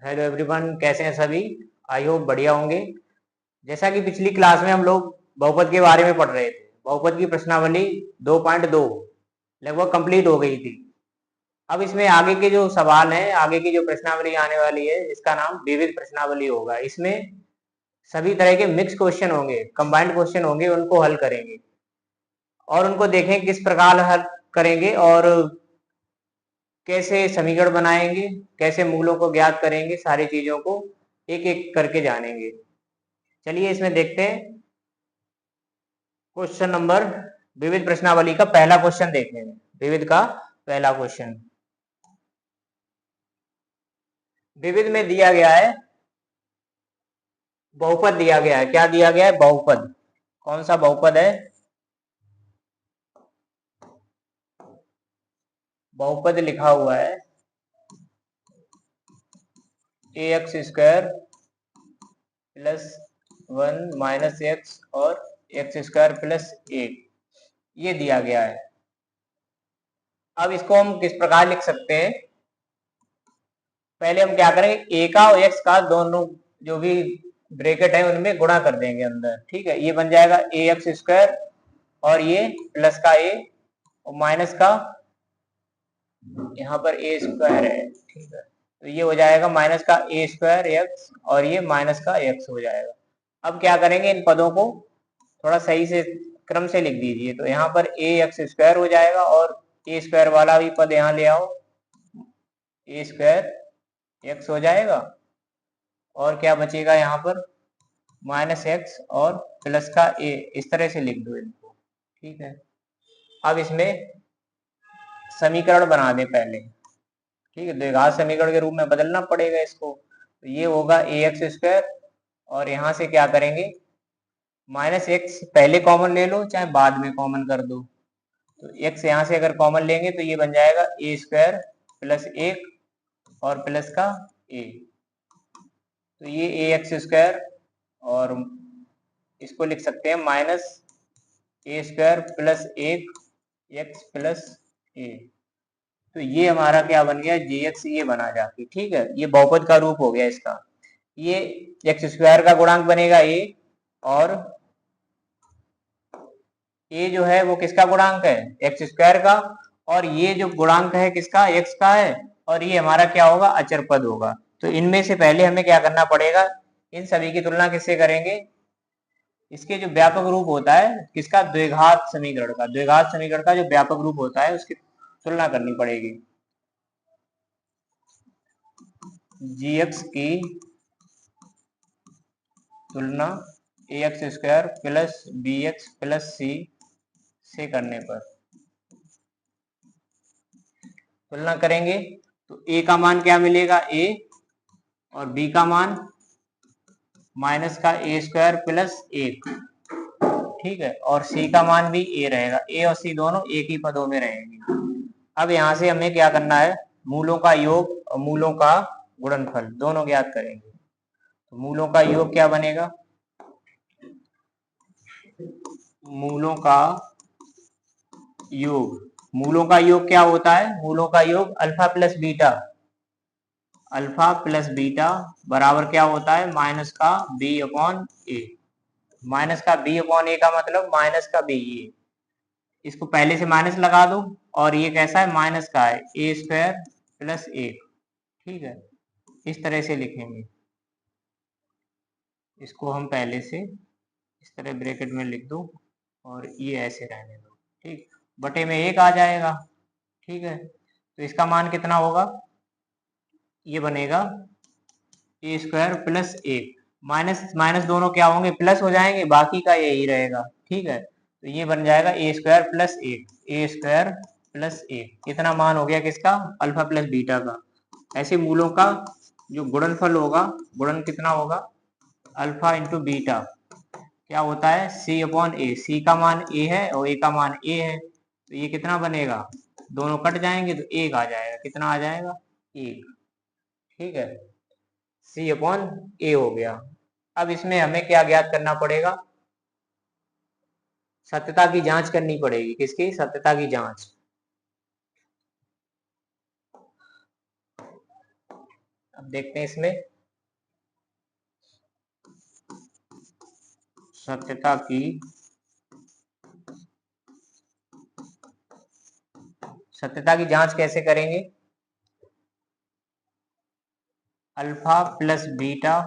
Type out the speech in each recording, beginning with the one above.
Hello everyone, कैसे हैं सभी। आई होप बढ़िया होंगे। जैसा कि पिछली क्लास में हम लोग बहुपद के बारे में पढ़ रहे थे। बहुपद की प्रश्नावली 2.2 लगभग कंप्लीट हो गई थी। अब इसमें आगे के जो सवाल हैं, आगे की जो प्रश्नावली आने वाली है, इसका नाम विविध प्रश्नावली होगा। इसमें सभी तरह के मिक्स क्वेश्चन होंगे, कंबाइंड क्वेश्चन होंगे, उनको हल करेंगे और उनको देखें किस प्रकार हल करेंगे और कैसे समीकरण बनाएंगे, कैसे मूलों को ज्ञात करेंगे, सारी चीजों को एक एक करके जानेंगे। चलिए इसमें देखते हैं। क्वेश्चन नंबर विविध प्रश्नावली का पहला क्वेश्चन देखते हैं। विविध का पहला क्वेश्चन विविध में दिया गया है, बहुपद दिया गया है। क्या दिया गया है? बहुपद। कौन सा बहुपद है? बहुपद लिखा हुआ है ax square plus 1 minus x और एक्स स्क्वायर प्लस 1, ये दिया गया है। अब इसको हम किस प्रकार लिख सकते हैं? पहले हम क्या करेंगे, a का और x का दोनों जो भी ब्रैकेट है उनमें गुणा कर देंगे अंदर। ठीक है, ये बन जाएगा ax स्क्वायर और ये प्लस का a और माइनस का यहाँ पर a स्क्वायर है। ठीक है, तो ये हो जाएगा माइनस का a स्क्वायर x और ये माइनस का x हो जाएगा। अब क्या करेंगे, इन पदों को थोड़ा सही से क्रम से लिख दीजिए। तो यहाँ पर ax स्क्वायर हो जाएगा और a स्क्वायर वाला भी पद यहाँ ले आओ, a स्क्वायर x हो जाएगा और क्या बचेगा यहाँ पर माइनस एक्स और प्लस का a। इस तरह से लिख दो इनको। ठीक है, अब इसमें समीकरण बना दें पहले। ठीक है, द्विघात समीकरण के रूप में बदलना पड़ेगा इसको। तो ये होगा ax स्क्वायर और यहाँ से क्या करेंगे, माइनस एक्स पहले कॉमन ले लो चाहे बाद में कॉमन कर दो। तो x यहाँ से अगर कॉमन लेंगे तो ये बन जाएगा a स्क्वायर प्लस 1 और प्लस का a। तो ये ax स्क्वायर और इसको लिख सकते हैं minus a square plus 1 x plus a। तो ये हमारा क्या बन गया, jx, ये बना जाके। ठीक है, ये बहुपद का रूप हो गया इसका। ये एक्स स्क्वायर का गुणांक बनेगा a और a जो है वो किसका गुणांक है, एक्स स्क्वायर का, और ये जो गुणांक है किसका, x का है, और ये हमारा क्या होगा, अचर पद होगा। तो इनमें से पहले हमें क्या करना पड़ेगा, इन सभी की तुलना किससे करेंगे, इसके जो व्यापक रूप होता है किसका, द्विघात समीकरण का। द्विघात समीकरण का जो व्यापक रूप होता है उसकी तुलना करनी पड़ेगी। gx की तुलना ax square plus bx plus c से करने पर तुलना करेंगे तो a का मान क्या मिलेगा, a, और b का मान माइनस का a स्क्वायर प्लस 1। ठीक है, और c का मान भी a रहेगा। a और c दोनों एक ही पदों में रहेंगे। अब यहाँ से हमें क्या करना है, मूलों का योग और मूलों का गुणनफल दोनों ज्ञात करेंगे। तो मूलों का योग क्या बनेगा, मूलों का योग, मूलों का योग क्या होता है, मूलों का योग alpha plus beta, alpha plus beta बराबर क्या होता है, माइनस का बी अपॉन ए। माइनस का बी अपॉन ए का मतलब माइनस का बी, ये इसको पहले से माइनस लगा दो और ये कैसा है, माइनस का है, ए स्क्वायर प्लस 1। ठीक है, इस तरह से लिखेंगे इसको, हम पहले से इस तरह ब्रैकेट में लिख दो और ये ऐसे रहने दो। ठीक, बटे में 1 आ जाएगा। ठीक है, तो इसका मान कितना होगा, ये बनेगा ए स्क्वायर प्लस 1, माइनस माइनस दोनों क्या होंगे, प्लस हो जाएंगे, बाकी का यही रहेगा। ठीक है, तो ये बन जाएगा ए स्क्वायर प्लस 1, ए स्क्वायर प्लस 1। कितना मान हो गया किसका, अल्फा प्लस बीटा का। ऐसे मूलों का जो गुणनफल होगा, गुणन कितना होगा, अल्फा इंटू बीटा क्या होता है, सी अपॉन ए। सी का मान ए है और ए का मान ए है, तो ये कितना बनेगा, दोनों कट जाएंगे तो 1 आ जाएगा। कितना आ जाएगा, 1। ठीक है, सी अपॉन ए हो गया। अब इसमें हमें क्या ज्ञात करना पड़ेगा, सत्यता की जांच करनी पड़ेगी। किसकी, सत्यता की जांच। अब देखते हैं इसमें सत्यता की जांच कैसे करेंगे। अल्फा प्लस बीटा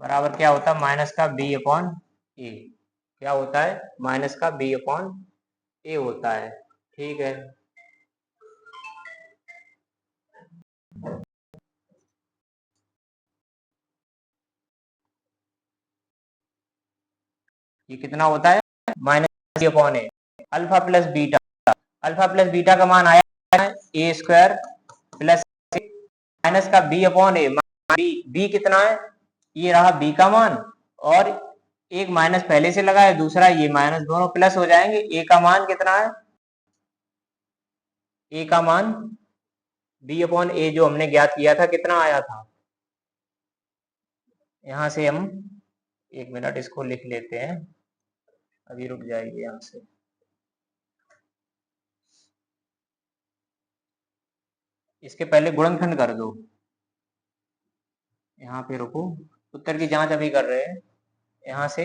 बराबर क्या होता है, माइनस का बी अपॉन ए। क्या होता है, माइनस का बी अपॉन ए होता है। ठीक है, ये कितना होता है, माइनस बी अपॉन ए। अल्फा प्लस बीटा का मान आया है ए स्क्वायर प्लस माइनस का बी अपॉन ए। बी कितना है, ये रहा बी का मान, और एक माइनस पहले से लगा है, दूसरा ये माइनस, दोनों प्लस हो जाएंगे। ए का मान कितना है, ए का मान बी अपॉन ए जो हमने ज्ञात किया था कितना आया था। यहां से हम 1 मिनट इसको लिख लेते हैं, अभी रुक जाइए यहां से। इसके पहले गुणनखंड कर दो, यहाँ पे रुको, उत्तर की जांच अभी कर रहे हैं। यहां से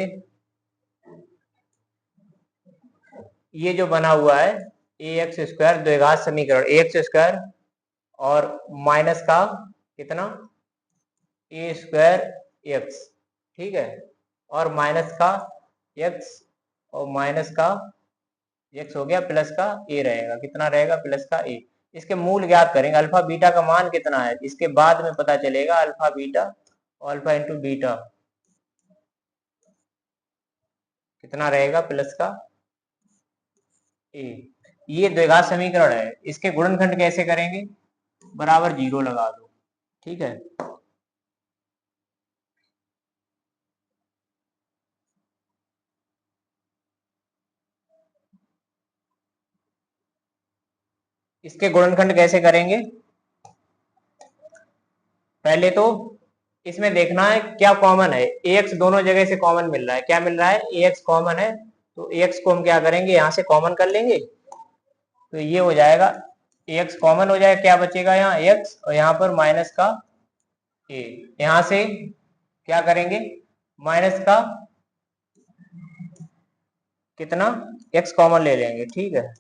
ये जो बना हुआ है ए एक्स स्क्वायर द्विघात समीकरण, ए एक्स स्क्वायर और माइनस का कितना ए स्क्वायर एक्स, ठीक है, और माइनस का एक्स और माइनस का एक्स हो गया, प्लस का ए रहेगा, कितना रहेगा, प्लस का ए। इसके मूल ज्ञात करेंगे, अल्फा बीटा का मान कितना है, इसके बाद में पता चलेगा। अल्फा बीटा और अल्फा इंटू बीटा कितना रहेगा, प्लस का ए। ये द्विघात समीकरण है, इसके गुणनखंड कैसे करेंगे, बराबर 0 लगा दो। ठीक है, इसके गुणनखंड कैसे करेंगे, पहले तो इसमें देखना है क्या कॉमन है। ax दोनों जगह से कॉमन मिल रहा है, क्या मिल रहा है, ax कॉमन है, तो ax को हम क्या करेंगे, यहां से कॉमन कर लेंगे, तो ये हो जाएगा ax कॉमन हो जाएगा, क्या बचेगा यहाँ x, और यहाँ पर माइनस का a। यहां से क्या करेंगे, माइनस का कितना x कॉमन ले लेंगे। ठीक है,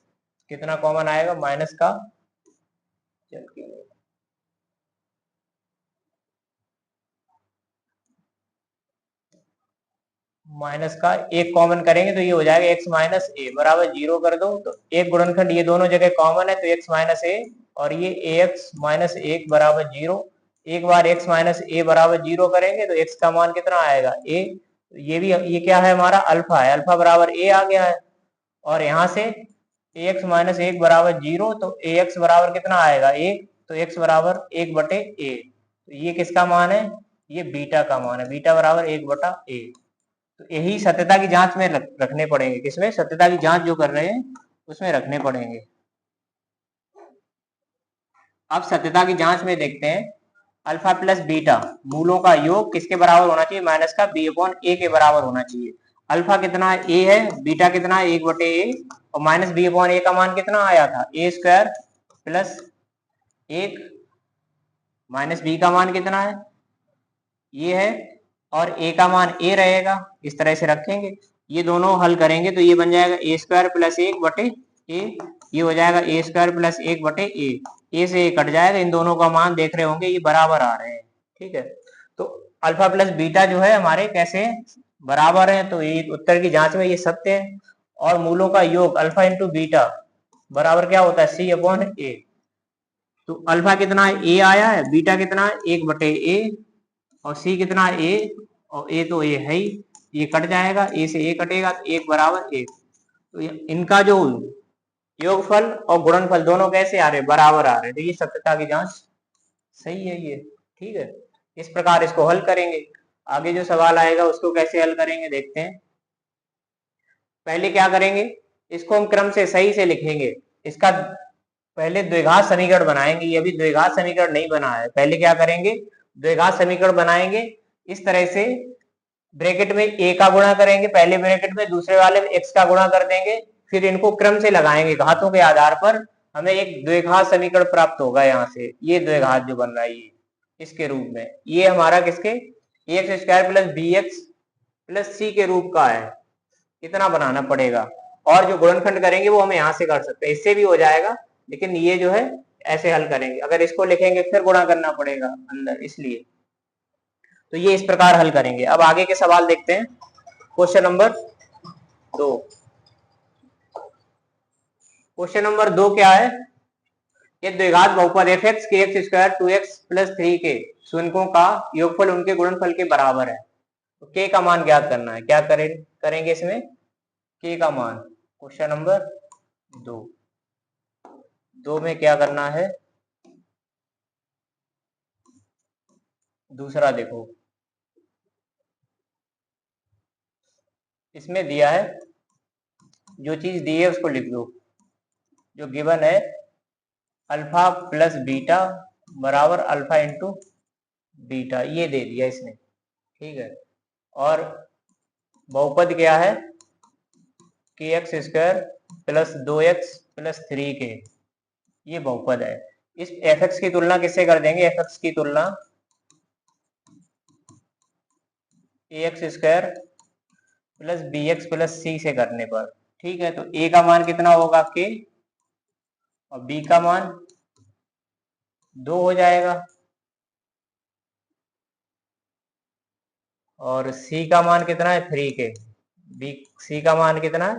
कितना कॉमन आएगा, माइनस का, माइनस का एक कॉमन करेंगे तो ये हो जाएगा x माइनस ए बराबर 0 कर दो। तो एक गुणनखंड ये दोनों जगह कॉमन है, तो x माइनस ए और ये ax माइनस 1 बराबर 0। एक बार x माइनस ए बराबर 0 करेंगे तो x का मान कितना आएगा, a। ये भी, ये क्या है हमारा, अल्फा है, अल्फा बराबर a आ गया है। और यहाँ से ax माइनस 1 बराबर 0, तो ax बराबर कितना आएगा, 1, तो x बराबर 1 बटे a। तो ये किसका मान है, ये बीटा का मान है, बीटा बराबर 1 बटा a। तो यही सत्यता की जांच में रखने पड़ेंगे, किसमें, सत्यता की जांच जो कर रहे हैं उसमें रखने पड़ेंगे। अब सत्यता की जांच में देखते हैं, अल्फा प्लस बीटा मूलों का योग किसके बराबर होना चाहिए, माइनस का बी अपॉन ए के बराबर होना चाहिए। अल्फा कितना है, ए है, बीटा कितना है, 1 बटे ए, और माइनस बी अपॉन ए का मान कितना आया था, ए स्क्वायर प्लस 1 माइनस बी का मान कितना है, ये है, और ए का मान ए रहेगा, इस तरह से रखेंगे। ये दोनों हल करेंगे तो ये बन जाएगा ए स्क्वायर प्लस 1 बटे ए, ये हो जाएगा ए स्क्वायर प्लस 1 बटे ए से ए कट जाएगा, इन दोनों का मान देख रहे होंगे ये बराबर आ रहे हैं। ठीक है, तो अल्फा प्लस बीटा जो है हमारे कैसे बराबर है, तो ये उत्तर की जांच में ये सत्य है। और मूलों का योग अल्फा इंटू बीटा बराबर क्या होता है, सी अपॉन ए। तो अल्फा कितना है, ए आया है, बीटा कितना है, 1 बटे ए, और सी कितना है, ए, और ए तो ए है ही, ये कट जाएगा, ए से ए कटेगा, तो 1 बराबर 1। तो इनका जो योगफल और गुणनफल दोनों कैसे आ रहे, बराबर आ रहे, तो ये सत्यता की जांच सही है ये। ठीक है, इस प्रकार इसको हल करेंगे। आगे जो सवाल आएगा उसको कैसे हल करेंगे देखते हैं। पहले क्या करेंगे, इसको हम क्रम से सही से लिखेंगे। इसका पहले द्विघात समीकरण बनाएंगे, ये अभी द्विघात समीकरण नहीं बना है। पहले क्या करेंगे, द्विघात समीकरण बनाएंगे इस तरह से, ब्रैकेट में a का गुणा करेंगे पहले ब्रैकेट में, दूसरे वाले में x का गुणा कर देंगे, फिर इनको क्रम से लगाएंगे, घातों के आधार पर हमें एक द्विघात समीकरण प्राप्त होगा यहाँ से, ये द्विघात जो बन रहा है ये इसके रूप में, ये हमारा किसके X square plus B X plus C के रूप का है, इतना बनाना पड़ेगा। और जो गुणनखंड करेंगे वो हम यहाँ से कर सकते हैं, इससे भी हो जाएगा, लेकिन ये जो है ऐसे हल करेंगे, अगर इसको लिखेंगे फिर गुणा करना पड़ेगा अंदर, इसलिए तो ये इस प्रकार हल करेंगे। अब आगे के सवाल देखते हैं। क्वेश्चन नंबर 2, क्वेश्चन नंबर 2 क्या है, ये द्विघात बहुपद एफ एक्स के x square 2x plus 3k शून्यकों का योगफल उनके गुणनफल के बराबर है। तो k का मान ज्ञात करना है, क्या करेंगे इसमें, k का मान। क्वेश्चन नंबर 2 में क्या करना है, दूसरा देखो, इसमें दिया है, जो चीज दी है उसको लिख दो, जो गिवन है अल्फा प्लस बीटा बराबर अल्फा इंटू बीटा, ये दे दिया इसने, ठीक है। और बहुपद क्या है, के x square plus 2x plus 3k, ये बहुपद है। इस एफ एक्स की तुलना किससे कर देंगे, एफ एक्स की तुलना A X square plus B X plus C से करने पर, ठीक है। तो ए का मान कितना होगा के, और बी का मान 2 हो जाएगा, और सी का मान कितना है 3k, बी सी का मान कितना है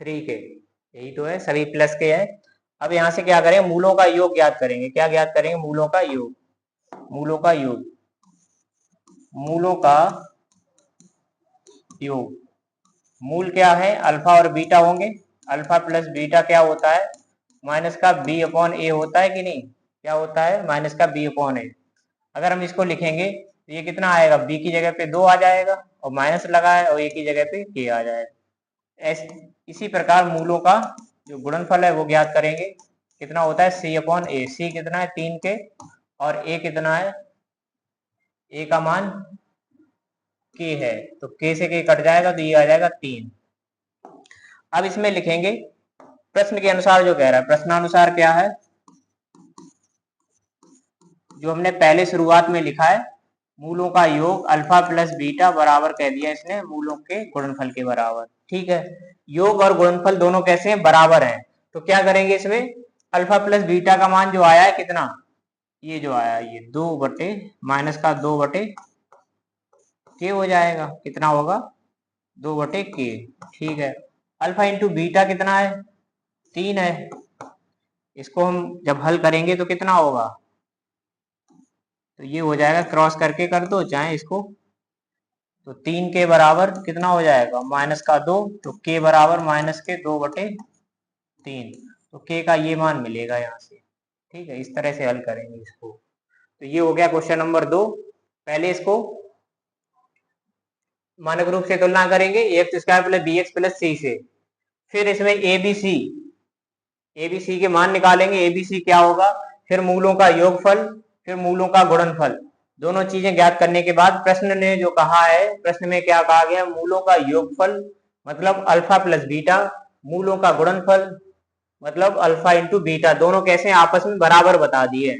3k, यही तो है, सभी प्लस के हैं। अब यहां से क्या करेंगे, मूलों का योग ज्ञात करेंगे, क्या ज्ञात करेंगे, मूलों का योग, मूलों का योग, मूलों का योग, मूल क्या है अल्फा और बीटा होंगे, अल्फा प्लस बीटा क्या होता है, माइनस का बी अपॉन ए होता है कि नहीं, क्या होता है माइनस का बी अपॉन ए। अगर हम इसको लिखेंगे तो ये कितना आएगा, बी की जगह पे 2 आ जाएगा, और माइनस लगा है, और ए की जगह पे के आ जाएगा। इसी प्रकार मूलों का जो गुणनफल है वो ज्ञात करेंगे, कितना होता है सी अपॉन ए, सी कितना है 3k, और ए कितना है, ए का मान k है, तो k से k कट जाएगा, तो ये आ जाएगा 3। अब इसमें लिखेंगे प्रश्न के अनुसार जो कह रहा है, प्रश्नानुसार क्या है, जो हमने पहले शुरुआत में लिखा है, मूलों का योग अल्फा प्लस बीटा बराबर कह दिया इसने मूलों के गुणनफल के बराबर, ठीक है। योग और गुणनफल दोनों कैसे हैं, बराबर हैं, तो क्या करेंगे इसमें, अल्फा प्लस बीटा का मान जो आया है कितना, ये जो आया ये 2 बटे माइनस का 2 बटे के हो जाएगा, कितना होगा 2 बटे के, ठीक है। अल्फा इंटू बीटा कितना है 3 है, इसको हम जब हल करेंगे तो कितना होगा, तो ये हो जाएगा, क्रॉस करके कर दो चाहे इसको, तो 3 के बराबर कितना हो जाएगा माइनस का 2, तो के बराबर माइनस के 2 बटे 3, तो के का ये मान मिलेगा यहाँ से, ठीक है। इस तरह से हल करेंगे इसको। तो ये हो गया क्वेश्चन नंबर 2। पहले इसको मानक रूप से तुलना करेंगे X square plus B X plus C से, फिर इसमें एबीसी के मान निकालेंगे, एबीसी क्या होगा, फिर मूलों का योगफल, फिर मूलों का गुणनफल, दोनों चीजें ज्ञात करने के बाद प्रश्न ने जो कहा है, प्रश्न में क्या कहा गया, मूलों का योगफल मतलब अल्फा प्लस बीटा, मूलों का गुणनफल मतलब अल्फा इंटू बीटा, दोनों कैसे आपस में बराबर बता दिए।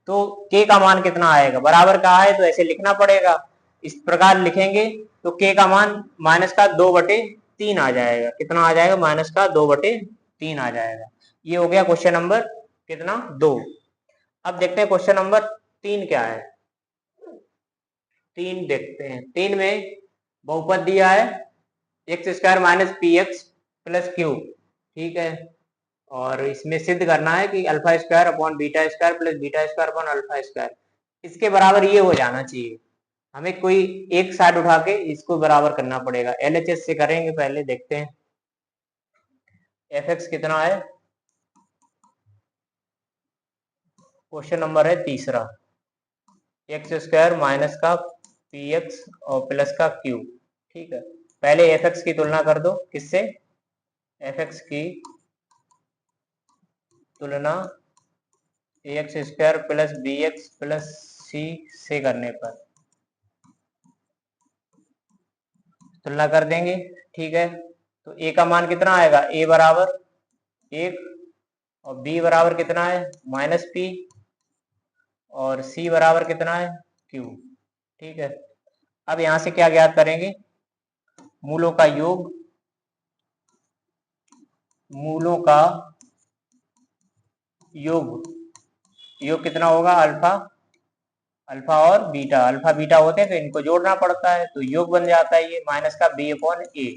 तो k का मान कितना आएगा, बराबर कहा है तो ऐसे लिखना पड़ेगा, इस प्रकार लिखेंगे तो k का मान माइनस का 2 बटे 3 आ जाएगा, कितना आ जाएगा माइनस का 2 बटे 3 आ जाएगा। ये हो गया क्वेश्चन नंबर कितना 2। अब देखते हैं क्वेश्चन नंबर 3 क्या है, 3 देखते हैं। 3 में बहुपद दिया है x square minus P x plus Q, ठीक है। और इसमें सिद्ध करना है कि alpha square upon beta square plus beta square upon alpha square, इसके बराबर ये हो जाना चाहिए। हमें कोई एक साइड उठा के इसको बराबर करना पड़ेगा, एलएचएस से करेंगे, पहले देखते हैं एफ एक्स कितना है, क्वेश्चन नंबर है तीसरा, एक्स स्क्वायर माइनस का पी एक्स और प्लस का क्यू, ठीक है। पहले एफ एक्स की तुलना कर दो, किससे, एफ एक्स की तुलना A X square plus B X plus C से करने पर तुलना कर देंगे, ठीक है। तो ए का मान कितना आएगा, ए बराबर 1 और बी बराबर कितना है माइनस पी, और सी बराबर कितना है क्यू। ठीक है, अब यहां से क्या ज्ञात करेंगे, मूलों का योग, मूलों का योग, योग कितना होगा अल्फा, अल्फा और बीटा, अल्फा बीटा होते हैं तो इनको जोड़ना पड़ता है, तो योग बन जाता है ये माइनस का बी अपॉन ए।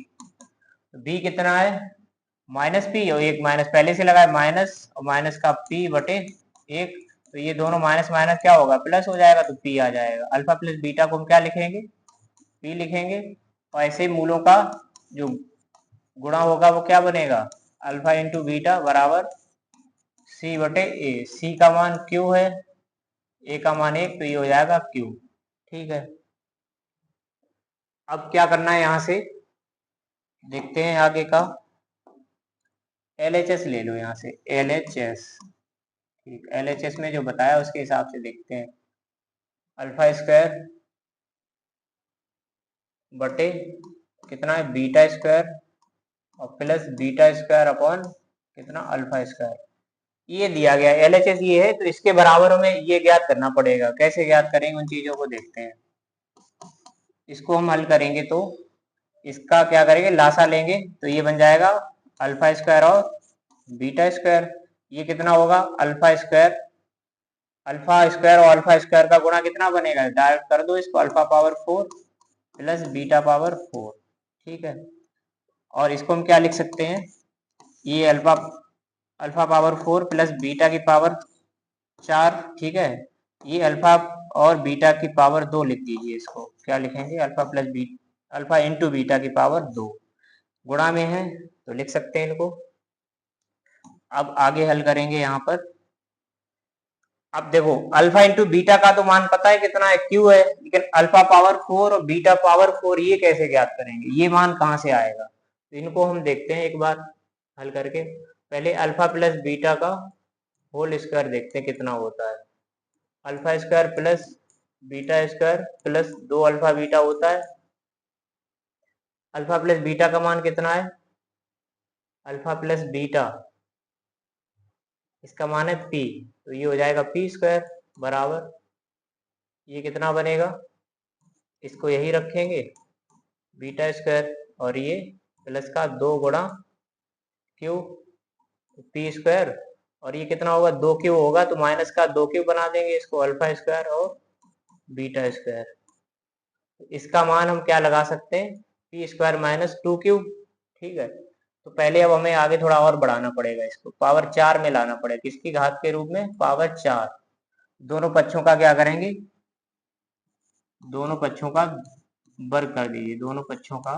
तो बी कितना है माइनस पी, और एक माइनस पहले से लगा है माइनस, और माइनस का पी बटे एक, तो ये दोनों माइनस माइनस क्या होगा प्लस हो जाएगा, तो पी आ जाएगा। अल्फा प्लस बीटा को हम क्या लिखेंगे पी लिखेंगे, और ऐसे मूलों का जो गुणा होगा वो क्या बनेगा अल्फा इंटू बीटा बराबर सी बटे ए। सी का मान क्यू है, ए का मान 1, तो ये हो जाएगा क्यू। ठीक है, अब क्या करना है यहां से देखते हैं आगे का, LHS ले लो यहाँ से LHS। ठीक, LHS में जो बताया उसके हिसाब से देखते हैं, अल्फा स्क्वायर बटे कितना है बीटा स्क्वायर, और प्लस बीटा स्क्वायर अपॉन कितना अल्फा स्क्वायर, ये दिया गया LHS ये है, तो इसके बराबर हमें ये ज्ञात करना पड़ेगा। कैसे ज्ञात करेंगे उन चीजों को देखते हैं। इसको हम हल करेंगे तो इसका क्या करेंगे लासा लेंगे, तो ये बन जाएगा अल्फा स्क्वायर और बीटा स्क्वायर। ये कितना होगा अल्फा स्क्वायर, अल्फा स्क्वायर और अल्फा स्क्वायर का गुणा कितना बनेगा, डायरेक्ट कर दो इसको, alpha power 4 plus beta power 4। ठीक है, और इसको हम क्या लिख सकते हैं, ये alpha, alpha power 4 plus beta की पावर 4। ठीक है, ये अल्फा और बीटा की पावर 2 लिख दीजिए, इसको क्या लिखेंगे alpha plus B, alpha into beta की पावर 2 गुणा में है तो लिख सकते हैं इनको। अब आगे हल करेंगे यहाँ पर। अब देखो अल्फा इंटू बीटा का तो मान पता है कितना है क्यू है, लेकिन अल्फा पावर 4 और बीटा पावर 4 ये कैसे ज्ञात करेंगे, ये मान कहाँ से आएगा, तो इनको हम देखते हैं एक बार हल करके। पहले अल्फा प्लस बीटा का होल स्क्वायर देखते हैं कितना होता है, alpha square plus beta square plus 2 alpha beta होता है। अल्फा प्लस बीटा का मान कितना है, अल्फा प्लस बीटा इसका मान है पी, तो ये हो जाएगा पी स्क्वायर बराबर, ये कितना बनेगा, इसको यही रखेंगे बीटा स्क्वायर, और ये प्लस का 2 गुणा क्यू पी स्क्वायर, और ये कितना होगा 2 क्यू होगा तो माइनस का 2 क्यू बना देंगे इसको, अल्फा स्क्वायर और बीटा स्क्वायर। इसका मान हम क्या लगा सकते हैं पी स्क्वायर माइनस 2 क्यू। ठीक है, तो पहले अब हमें आगे थोड़ा और बढ़ाना पड़ेगा, इसको पावर 4 में लाना पड़ेगा, किसकी घात के रूप में पावर 4। दोनों पक्षों का क्या करेंगे, दोनों पक्षों का वर्ग कर दीजिए, दोनों पक्षों का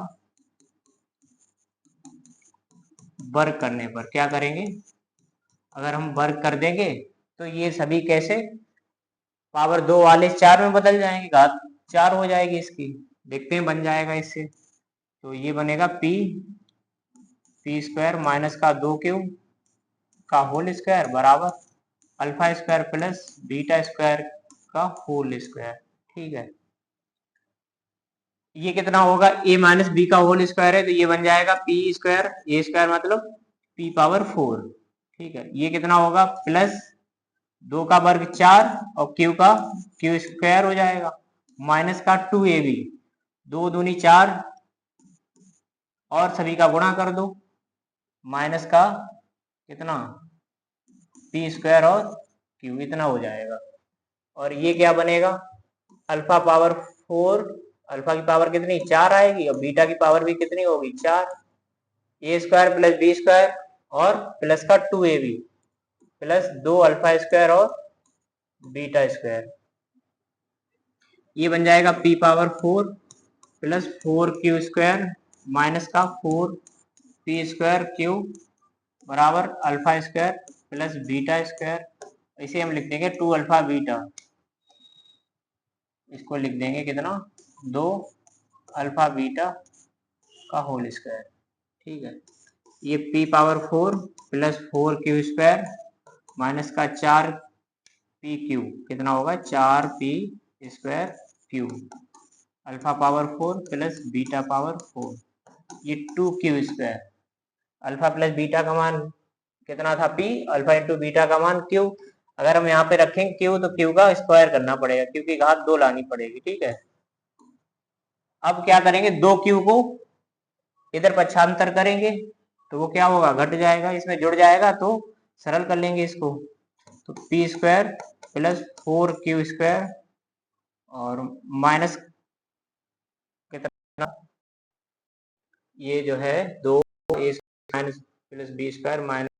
वर्ग करने पर क्या करेंगे, अगर हम वर्ग कर देंगे तो ये सभी कैसे पावर 2 वाले 4 में बदल जाएंगे, घात 4 हो जाएगी इसकी, देखते हैं बन जाएगा इससे। तो ये बनेगा पी स्क्वायर माइनस का 2 क्यू का होल स्क्वायर बराबर alpha square plus beta square का होल स्क्वायर। ठीक है, ये कितना होगा a माइनस बी का होल स्क्वायर है, तो ये बन जाएगा पी स्क्वायर, ए स्क्वायर मतलब p पावर 4। ठीक है, ये कितना होगा प्लस 2 का वर्ग 4 और q का क्यू स्क्वायर हो जाएगा माइनस का 2ab, 2 दूनी 4 और सभी का गुणा कर दो, माइनस का कितना पी स्क्वायर और क्यू इतना हो जाएगा। और ये क्या बनेगा अल्फा पावर 4, अल्फा की पावर कितनी 4 आएगी, और बीटा की पावर भी कितनी होगी 4, ए स्क्वायर प्लस बी स्क्वायर और प्लस का 2ab प्लस 2 अल्फा स्क्वायर और बीटा स्क्वायर, ये बन जाएगा p power 4 plus 4 Q square minus का 4 पी स्क्वायर क्यू बराबर alpha square plus beta square, इसे हम लिख देंगे 2 अल्फा बीटा, इसको लिख देंगे कितना 2 अल्फा बीटा का होल स्क्वायर। ठीक है, ये p power 4 plus 4 Q square minus का 4 पी क्यू कितना होगा 4 P square Q, alpha power 4 plus beta power 4, ये 2 Q square, alpha plus beta का मान कितना था p, अल्फा इंटू बीटा का मान q। अगर हम यहाँ पे रखेंगे q तो q का स्क्वायर करना पड़ेगा, q की घात 2 लानी पड़ेगी, ठीक है। अब क्या करेंगे, 2q को इधर पक्षांतर करेंगे तो वो क्या होगा, घट जाएगा, इसमें जुड़ जाएगा, तो सरल कर लेंगे इसको। तो पी स्क्वायर प्लस 4q² और माइनस कितना, ये जो है 2a minus plus b² minus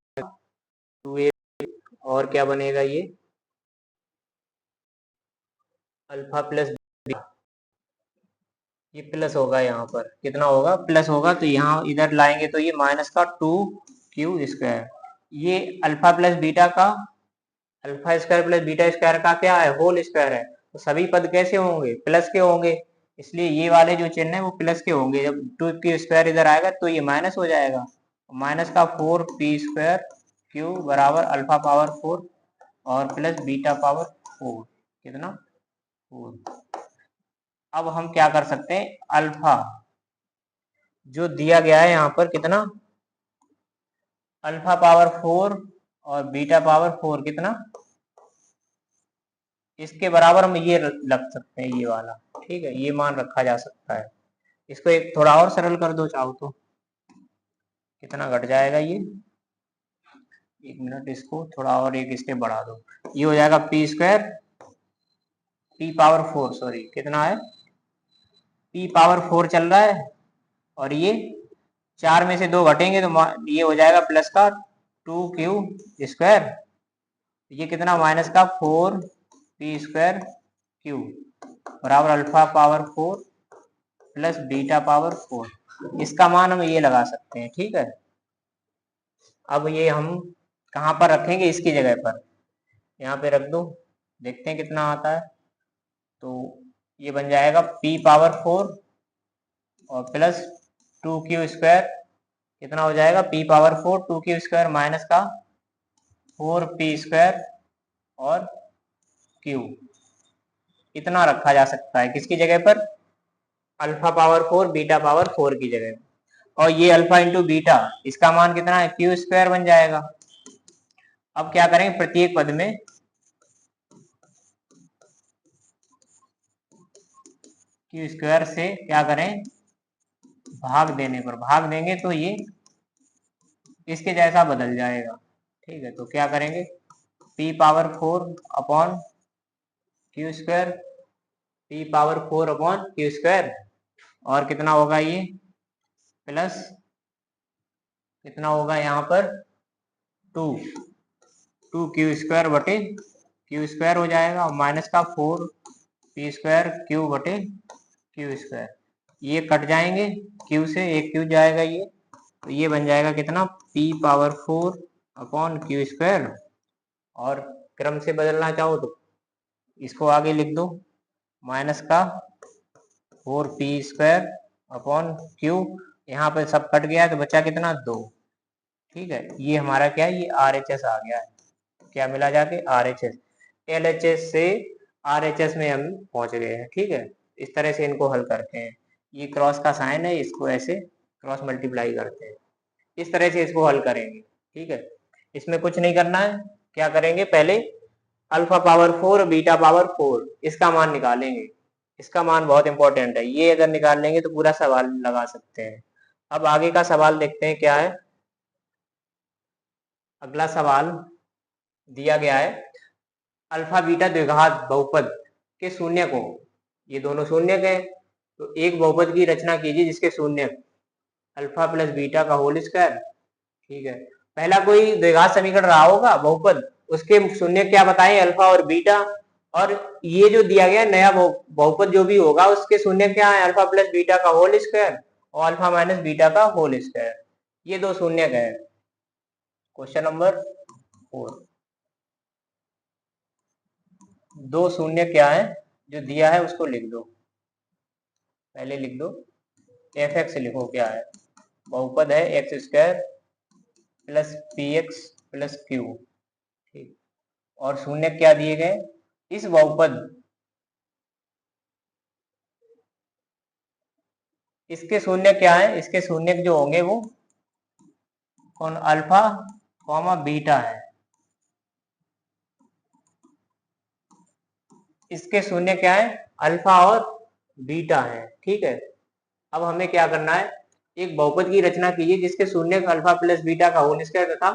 2a, और क्या बनेगा, ये अल्फा प्लस बीटा, ये प्लस होगा, यहाँ पर कितना होगा, प्लस होगा, तो यहाँ इधर लाएंगे तो ये माइनस का 2q²। ये अल्फा प्लस बीटा का, alpha square plus beta square का क्या है, होल स्क्वायर है, तो सभी पद कैसे होंगे, प्लस के होंगे, इसलिए ये वाले जो चिन्ह है वो प्लस के होंगे। जब 2q² इधर आएगा तो ये माइनस हो जाएगा, माइनस का 4p²q बराबर अल्फा पावर 4 और प्लस बीटा पावर 4, कितना 4। अब हम क्या कर सकते हैं, अल्फा जो दिया गया है यहाँ पर कितना, अल्फा पावर 4 और बीटा पावर 4 कितना, इसके बराबर हम ये रख सकते हैं, ये वाला, ठीक है, ये मान रखा जा सकता है। इसको एक थोड़ा और सरल कर दो चाहो तो, कितना घट जाएगा ये, एक मिनट, इसको थोड़ा और एक स्टेप बढ़ा दो, ये हो जाएगा p² p पावर 4, सॉरी कितना है, p पावर 4 चल रहा है, और ये 4 में से 2 घटेंगे तो ये हो जाएगा प्लस का 2q², ये कितना, माइनस का 4p²q बराबर alpha power 4 plus beta power 4। इसका मान हम ये लगा सकते हैं, ठीक है। अब ये हम कहाँ पर रखेंगे, इसकी जगह पर यहाँ पे रख दो, देखते हैं कितना आता है। तो ये बन जाएगा p पावर 4 और प्लस 2q², कितना हो जाएगा, p पावर 4 2q² माइनस का 4p² और q, इतना रखा जा सकता है किसकी जगह पर, अल्फा पावर 4 बीटा पावर 4 की जगह। और ये अल्फा इंटू बीटा, इसका मान कितना है, q² बन जाएगा। अब क्या करेंगे, प्रत्येक पद में q² से क्या करें, भाग देने पर, भाग देंगे तो ये इसके जैसा बदल जाएगा, ठीक है। तो क्या करेंगे, p power 4 upon q², p power 4 upon q², और कितना होगा ये, प्लस कितना होगा यहाँ पर 2q² बटे q² हो जाएगा, और माइनस का 4p²q बटे q², ये कट जाएंगे q से, एक q जाएगा ये, तो ये बन जाएगा कितना, p पावर 4 अपॉन q², और क्रम से बदलना चाहो तो इसको आगे लिख दो, माइनस का 4p² अपॉन q, यहाँ पे सब कट गया तो बचा कितना, 2, ठीक है। ये हमारा क्या है, ये RHS आ गया है, क्या मिला जाके, RHS, LHS से RHS में हम पहुंच गए हैं, ठीक है। इस तरह से इनको हल करते हैं, ये क्रॉस का साइन है, इसको ऐसे क्रॉस मल्टीप्लाई करते हैं, इस तरह से इसको हल करेंगे, ठीक है। इसमें कुछ नहीं करना है, क्या करेंगे, पहले अल्फा पावर 4 बीटा पावर 4 इसका मान निकालेंगे, इसका मान बहुत इंपॉर्टेंट है, ये अगर निकाल लेंगे तो पूरा सवाल लगा सकते हैं। अब आगे का सवाल देखते हैं क्या है। अगला सवाल दिया गया है, अल्फा बीटा द्विघात बहुपद के शून्य को, ये दोनों शून्य है, तो एक बहुपद की रचना कीजिए जिसके शून्य अल्फा प्लस बीटा का होल स्क्वायर, ठीक है। पहला कोई द्विघात समीकरण रहा होगा बहुपद, उसके शून्य क्या बताएं, अल्फा और बीटा, और ये जो दिया गया नया बहुपद जो भी होगा उसके शून्य क्या है, अल्फा प्लस बीटा का होल स्क्वायर और अल्फा माइनस बीटा का होल स्क्वायर, ये दो शून्य है। क्वेश्चन नंबर 4, दो शून्य क्या है जो दिया है उसको लिख दो, पहले लिख दो, f(x) लिखो क्या है, बहुपद है x² plus px plus q, ठीक, और शून्य क्या दिए गए, इस बहुपद, इसके शून्य क्या है, इसके शून्य जो होंगे वो कौन, अल्फा कॉमा बीटा है, इसके शून्य क्या है, अल्फा और बीटा है। ठीक है, अब हमें क्या करना है, एक बहुपद की रचना कीजिए जिसके शून्य अल्फा प्लस बीटा का होल स्क्वायर तथा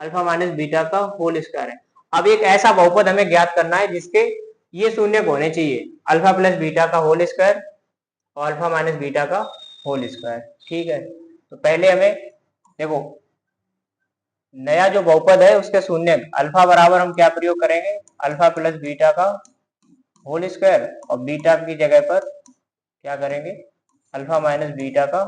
अल्फा माइनस बीटा का होल स्क्वायर है। अब एक ऐसा बहुपद हमें ज्ञात करना है जिसके ये शून्य होने चाहिए, अल्फा प्लस बीटा का होल स्क्वायर और अल्फा माइनस बीटा का होल स्क्वायर। ठीक है, तो पहले हमें देखो नया जो बहुपद है उसके शून्य अल्फा बराबर हम क्या प्रयोग करेंगे, अल्फा प्लस बीटा का होल स्क्वायर और बीटा की जगह पर क्या करेंगे, अल्फा माइनस बीटा का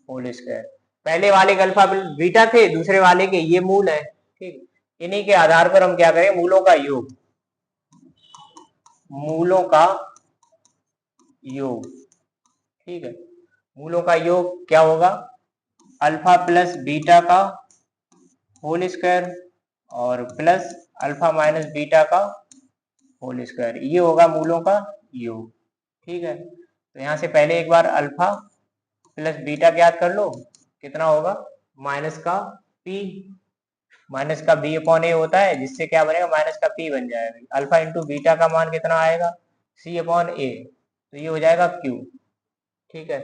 होल स्क्वायर। पहले वाले के अल्फा बीटा थे, दूसरे वाले के ये मूल है। ठीक, इन्हीं के आधार पर हम क्या करें, मूलों का योग, मूलों का योग। ठीक है, मूलों का योग क्या होगा, अल्फा प्लस बीटा का होल स्क्वायर और प्लस अल्फा माइनस बीटा का होल स्क्वायर, ये होगा मूलों का योग। ठीक है, तो यहां से पहले एक बार अल्फा प्लस बीटा ज्ञात कर लो, कितना होगा, माइनस का पी, माइनस का बी अपॉन ए होता है, जिससे क्या बनेगा, माइनस का पी बन जाएगा। अल्फा इंटू बीटा का मान कितना आएगा, सी अपॉन ए, तो ये हो जाएगा क्यू। ठीक है,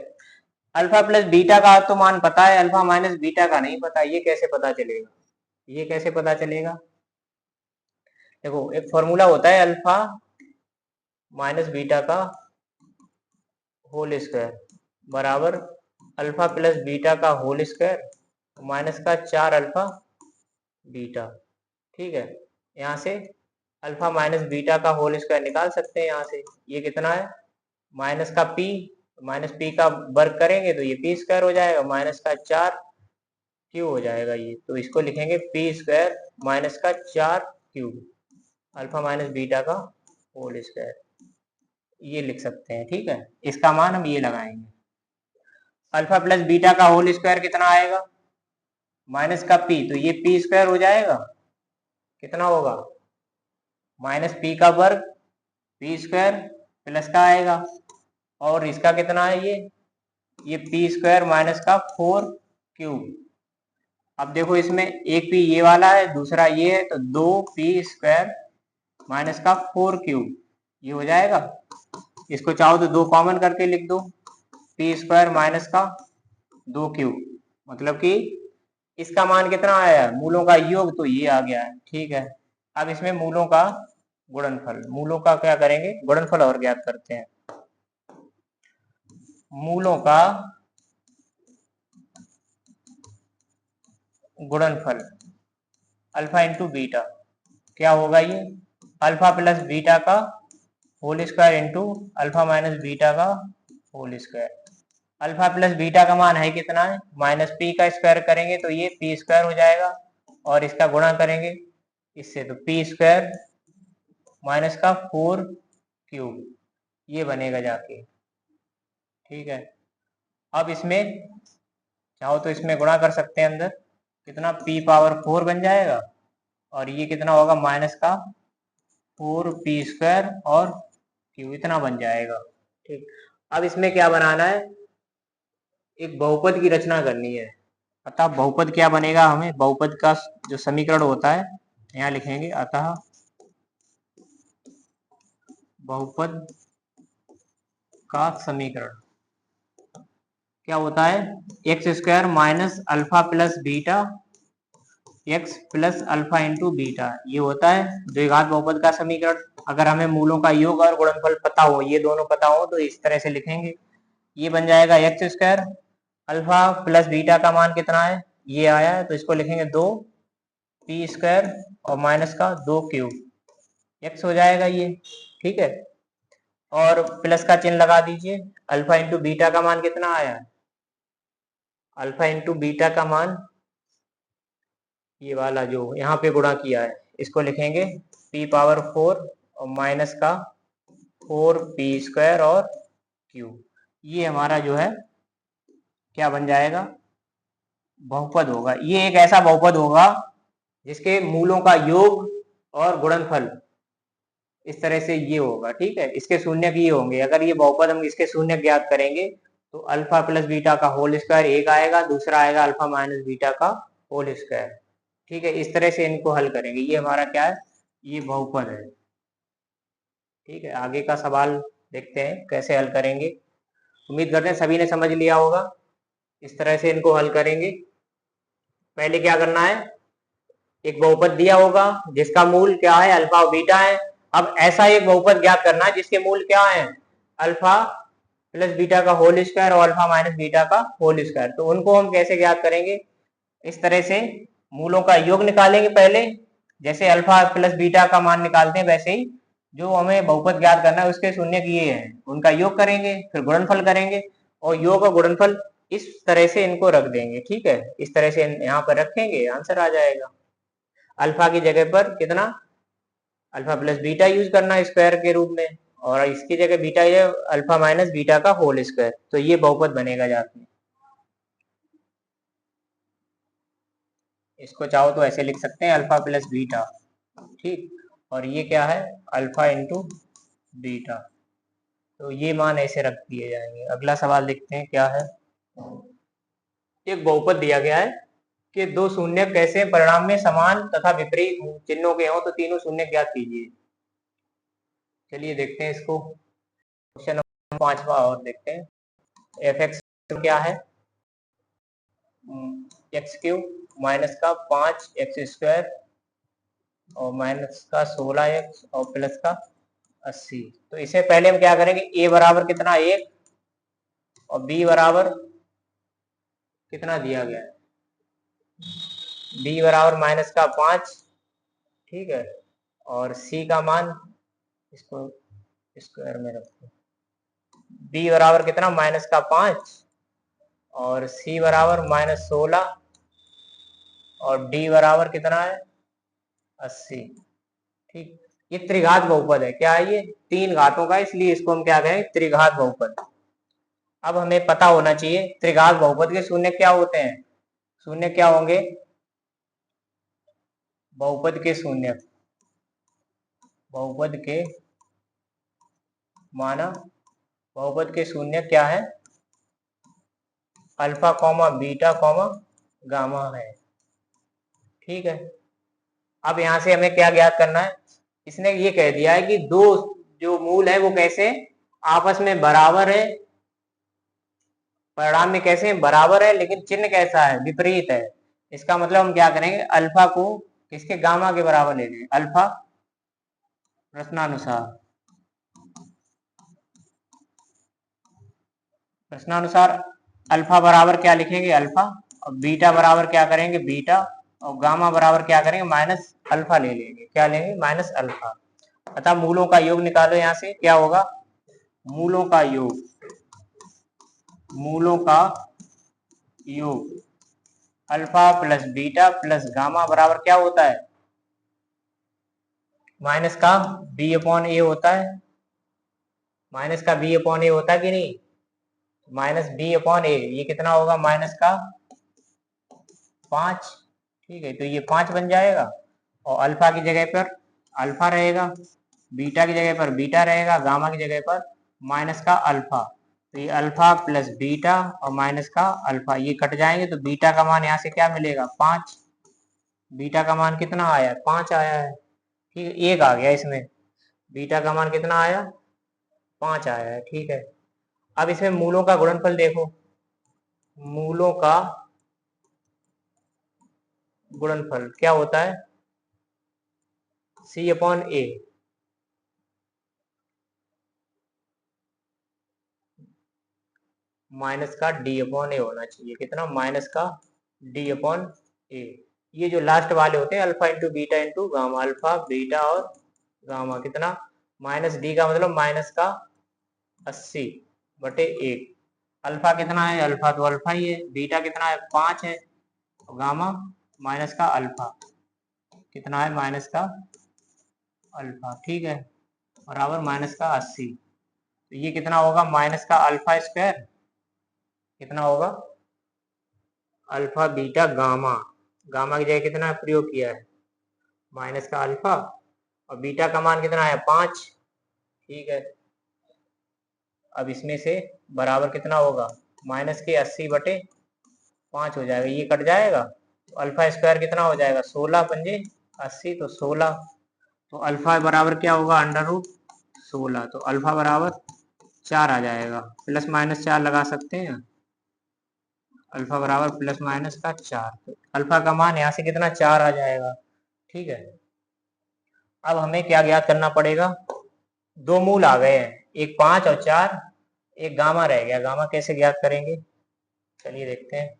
अल्फा प्लस बीटा का तो मान पता है, अल्फा माइनस बीटा का नहीं पता, ये कैसे पता चलेगा, ये कैसे पता चलेगा, देखो एक फॉर्मूला होता है अल्फा माइनस बीटा का होल स्क्वायर बराबर अल्फा प्लस बीटा का होल स्क्वायर माइनस का 4 अल्फा बीटा। ठीक है, यहाँ से अल्फा माइनस बीटा का होल स्क्वायर निकाल सकते हैं, यहाँ से ये कितना है, माइनस का पी, माइनस पी का वर्ग करेंगे तो ये पी स्क्वायर हो जाएगा, माइनस का 4 क्यू हो जाएगा ये, तो इसको लिखेंगे पी स्क्वायर माइनस का 4 क्यू अल्फा माइनस बीटा का होल स्क्वायर, ये लिख सकते हैं। ठीक है, इसका मान हम ये लगाएंगे, अल्फा प्लस बीटा का होल स्क्वायर कितना आएगा, माइनस का पी, तो ये पी स्क्वायर हो जाएगा, कितना होगा, माइनस पी का वर्ग पी स्क्वायर प्लस का आएगा, और इसका कितना है ये पी स्क्वायर माइनस का 4 क्यूब। अब देखो इसमें एक पी ये वाला है, दूसरा ये है, तो 2 पी स्क्वायर माइनस का 4 क्यूब ये हो जाएगा। इसको चाहो तो 2 कॉमन करके लिख दो, पी स्क्वायर माइनस का 2 क्यूब, मतलब कि इसका मान कितना आया, मूलों का योग तो ये आ गया है। ठीक है, अब इसमें मूलों का गुणनफल, मूलों का क्या करेंगे, गुणनफल और ज्ञात करते हैं, मूलों का गुणनफल अल्फा इंटू बीटा क्या होगा, ये अल्फा प्लस बीटा का whole square into alpha minus beta का whole square. Alpha plus beta का मान है कितना है, माइनस पी का स्क्वायर करेंगे तो ये पी स्क्वायर हो जाएगा, और इसका गुणा करेंगे इससे तो पी स्क्वायर माइनस का 4 क्यूब ये बनेगा जाके। ठीक है, अब इसमें चाहो तो इसमें गुणा कर सकते हैं, अंदर कितना पी पावर 4 बन जाएगा, और ये कितना होगा, माइनस का 4 पी स्क्वायर और क्यू इतना बन जाएगा। ठीक, अब इसमें क्या बनाना है, एक बहुपद की रचना करनी है, अतः बहुपद क्या बनेगा, हमें बहुपद का जो समीकरण होता है यहाँ लिखेंगे, अतः बहुपद का समीकरण क्या होता है, x square minus alpha plus beta x plus alpha into beta, ये होता है द्विघात बहुपद का समीकरण। अगर हमें मूलों का योग और गुणनफल पता हो, ये दोनों पता हो, तो इस तरह से लिखेंगे, ये बन जाएगा x square, alpha plus beta का मान कितना है, ये आया है, तो इसको लिखेंगे 2 पी स्क्वायर और माइनस का 2 क्यूब एक्स हो जाएगा ये। ठीक है, और प्लस का चिन्ह लगा दीजिए, अल्फा इंटू बीटा का मान कितना आया है, अल्फा इंटू बीटा का मान ये वाला जो यहाँ पे गुणा किया है, इसको लिखेंगे पी पावर 4 और माइनस का 4 पी स्क्वायर और क्यू, ये हमारा जो है क्या बन जाएगा, बहुपद होगा। ये एक ऐसा बहुपद होगा जिसके मूलों का योग और गुणनफल इस तरह से ये होगा। ठीक है, इसके शून्य ये होंगे, अगर ये बहुपद हम इसके शून्य ज्ञात करेंगे तो अल्फा प्लस बीटा का होल स्क्वायर एक आएगा, दूसरा आएगा अल्फा माइनस बीटा का होल स्क्वायर, ठीक है, इस तरह से इनको हल करेंगे। ये हमारा क्या है, ये बहुपद है। ठीक है, आगे का सवाल देखते हैं कैसे हल करेंगे। उम्मीद करते हैं सभी ने समझ लिया होगा। इस तरह से इनको हल करेंगे। पहले क्या करना है, एक बहुपद दिया होगा जिसका मूल क्या है, अल्फा और बीटा है। अब ऐसा एक बहुपद ज्ञात करना है जिसके मूल क्या है, अल्फा प्लस बीटा का होल स्क्वायर और अल्फा माइनस बीटा का होल स्क्वायर। तो उनको हम कैसे ज्ञात करेंगे, इस तरह से मूलों का योग निकालेंगे पहले, जैसे अल्फा प्लस बीटा का मान निकालते हैं वैसे ही जो हमें बहुपद ज्ञात करना है उसके शून्य ये है, उनका योग करेंगे, फिर गुणनफल करेंगे और योग और गुणनफल इस तरह से इनको रख देंगे। ठीक है, इस तरह से यहाँ पर रखेंगे, आंसर आ जाएगा। अल्फा की जगह पर कितना, अल्फा प्लस बीटा यूज करना स्क्वायर के रूप में, और इसकी जगह बीटा ये अल्फा माइनस बीटा का होल स्क्वायर। तो ये बहुपद बनेगा जाके। इसको चाहो तो ऐसे लिख सकते हैं, अल्फा प्लस बीटा। ठीक, और ये क्या है, अल्फा इंटू बीटा। तो ये मान ऐसे रख दिए जाएंगे। अगला सवाल देखते हैं क्या है। एक बहुपद दिया गया है कि दो शून्य कैसे परिणाम में समान तथा विपरीत चिन्हों के हों तो तीनों शून्य ज्ञात कीजिए। चलिए देखते हैं इसको। क्वेश्चन नंबर 5वां और देखते हैं। एफ एक्स क्या है, एक्स क्यूब माइनस का 5x स्क्वायर और माइनस का 16x और प्लस का 80। तो इसे पहले हम क्या करेंगे, a बराबर कितना 1 और b बराबर कितना दिया गया है, b बराबर माइनस का 5। ठीक है, और c का मान, इसको स्क्वायर में रखते हैं, b बराबर कितना माइनस का 5 और c बराबर माइनस 16 और d बराबर कितना है 80। ठीक, ये त्रिघात बहुपद है। क्या है ये, 3 घातों का, इसलिए इसको हम क्या कहें, त्रिघात बहुपद। अब हमें पता होना चाहिए त्रिघात बहुपद के शून्य क्या होते हैं। शून्य क्या होंगे, बहुपद के शून्य, बहुपद के माना, बहुपद के शून्य क्या है, alpha comma beta comma gamma है। ठीक है, अब यहां से हमें क्या ज्ञात करना है, इसने ये कह दिया है कि दो जो मूल है वो कैसे आपस में बराबर है, परिणाम में कैसे बराबर है, लेकिन चिन्ह कैसा है, विपरीत है। इसका मतलब हम क्या करेंगे, अल्फा को किसके, गामा के बराबर ले लेंगे। अल्फा प्रश्नानुसार, प्रश्नानुसार अल्फा बराबर क्या लिखेंगे, अल्फा, और बीटा बराबर क्या करेंगे, बीटा, और गामा बराबर क्या करेंगे, माइनस अल्फा ले लेंगे। क्या लेंगे, माइनस अल्फा। अतः मूलों का योग निकालो, यहां से क्या होगा, मूलों का योग, मूलों का योग alpha plus beta plus gamma बराबर क्या होता है, माइनस का बी अपॉन ए होता है। माइनस का बी अपॉन ए होता है कि नहीं, माइनस बी अपॉन ए, ये कितना होगा, माइनस का 5। ठीक है, तो ये 5 बन जाएगा, और अल्फा की जगह पर अल्फा रहेगा, बीटा की जगह पर बीटा रहेगा, गामा की जगह पर माइनस का अल्फा। तो ये अल्फा प्लस बीटा और माइनस का अल्फा ये कट जाएंगे, तो बीटा का मान यहाँ से क्या मिलेगा, 5। बीटा का मान कितना आया है, 5 आया है। ठीक है, 1 आ गया इसमें, बीटा का मान कितना आया, 5 आया है। ठीक है, अब इसमें मूलों का गुणनफल देखो, मूलों का गुणनफल क्या होता है, सी अपॉन ए, माइनस का डी अपॉन ए होना चाहिए। कितना, माइनस का डी अपॉन ए। ये जो लास्ट वाले होते हैं alpha into beta into gamma, alpha beta और गामा, कितना, माइनस डी का मतलब माइनस का 80 बटे 1। अल्फा कितना है, अल्फा तो अल्फा ही है, बीटा कितना है 5 है, और गामा माइनस का अल्फा कितना है, माइनस का अल्फा। ठीक है, बराबर माइनस का 80। तो ये कितना होगा, माइनस का अल्फा स्क्वायर, कितना होगा, अल्फा बीटा गामा, गामा की जगह कितना प्रयोग किया है, माइनस का अल्फा, और बीटा का मान कितना है 5। ठीक है, अब इसमें से बराबर कितना होगा, माइनस के 80 बटे 5 हो जाएगा, ये कट जाएगा, तो अल्फा स्क्वायर कितना हो जाएगा 16 पंजे 80, तो 16, तो अल्फा बराबर क्या होगा अंडर रूट 16, तो अल्फा बराबर 4 आ जाएगा, प्लस माइनस 4 लगा सकते हैं, अल्फा बराबर प्लस माइनस का 4, तो अल्फा का मान यहाँ से कितना 4 आ जाएगा। ठीक है, अब हमें क्या ज्ञात करना पड़ेगा, दो मूल आ गए हैं, एक 5 और 4, एक गामा रह गया, गामा कैसे ज्ञात करेंगे, चलिए देखते हैं।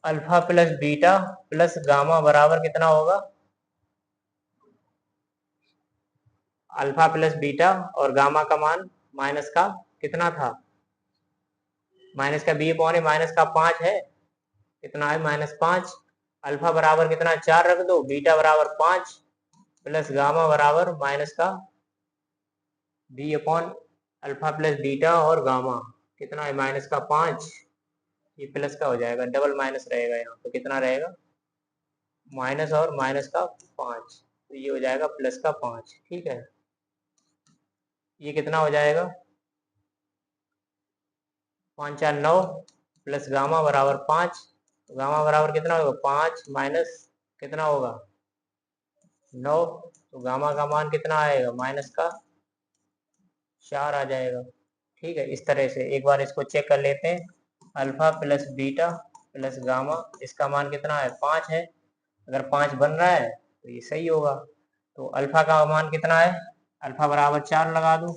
Alpha plus beta plus gamma बराबर कितना होगा, अल्फा प्लस बीटा और गामा का मान माइनस का कितना था, माइनस का बी अपॉन माइनस का 5 है, कितना है -5, अल्फा बराबर कितना 4 रख दो, बीटा बराबर 5 प्लस गामा बराबर माइनस का B upon alpha plus beta और गामा कितना है -5, ये प्लस का हो जाएगा, डबल माइनस रहेगा यहाँ तो कितना रहेगा माइनस और माइनस का 5, तो ये हो जाएगा प्लस का 5। ठीक है, ये कितना हो जाएगा 5 4 9 प्लस गामा बराबर 5, गामा बराबर कितना होगा 5 माइनस कितना होगा 9, तो गामा का मान कितना आएगा माइनस का 4 आ जाएगा। ठीक है, इस तरह से एक बार इसको चेक कर लेते हैं, alpha plus beta plus gamma, इसका मान कितना है 5 है, अगर 5 बन रहा है तो ये सही होगा। तो अल्फा का मान कितना है, अल्फा बराबर 4 लगा दो,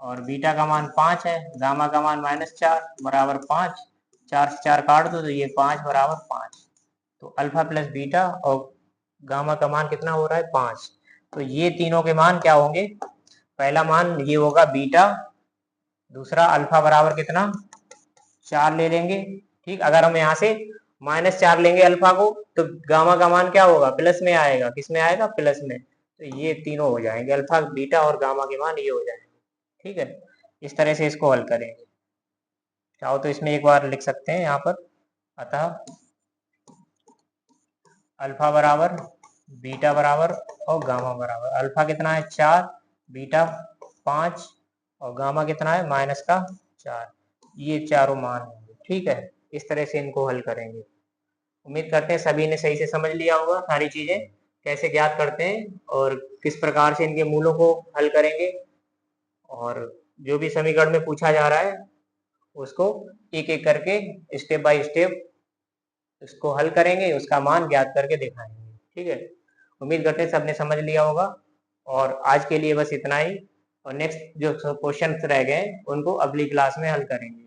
और बीटा का मान 5 है, गामा का मान -4 बराबर 5, 4 से 4 काट दो तो ये 5 बराबर 5, तो अल्फा प्लस बीटा और गामा का मान कितना हो रहा है 5, तो ये तीनों के मान क्या होंगे, पहला मान ये होगा बीटा, दूसरा अल्फा बराबर कितना 4 ले लेंगे। ठीक, अगर हम यहाँ से -4 लेंगे अल्फा को तो गामा का मान क्या होगा प्लस में आएगा, किस में आएगा प्लस में, तो ये तीनों हो जाएंगे, अल्फा बीटा और गामा के मान ये हो जाएंगे। ठीक है, इस तरह से इसको हल करेंगे, चाहो तो इसमें एक बार लिख सकते हैं यहाँ पर, अतः अल्फा बराबर बीटा बराबर और गामा बराबर, अल्फा कितना है 4, बीटा 5 और गामा कितना है -4, ये चारों मान होंगे। ठीक है, इस तरह से इनको हल करेंगे। उम्मीद करते हैं सभी ने सही से समझ लिया होगा सारी चीजें कैसे ज्ञात करते हैं और किस प्रकार से इनके मूलों को हल करेंगे, और जो भी समीकरण में पूछा जा रहा है उसको एक एक करके स्टेप बाय स्टेप उसको हल करेंगे, उसका मान ज्ञात करके दिखाएंगे। ठीक है, उम्मीद करते हैं सबने समझ लिया होगा, और आज के लिए बस इतना ही, और नेक्स्ट जो क्वेश्चन रह गए उनको अगली क्लास में हल करेंगे।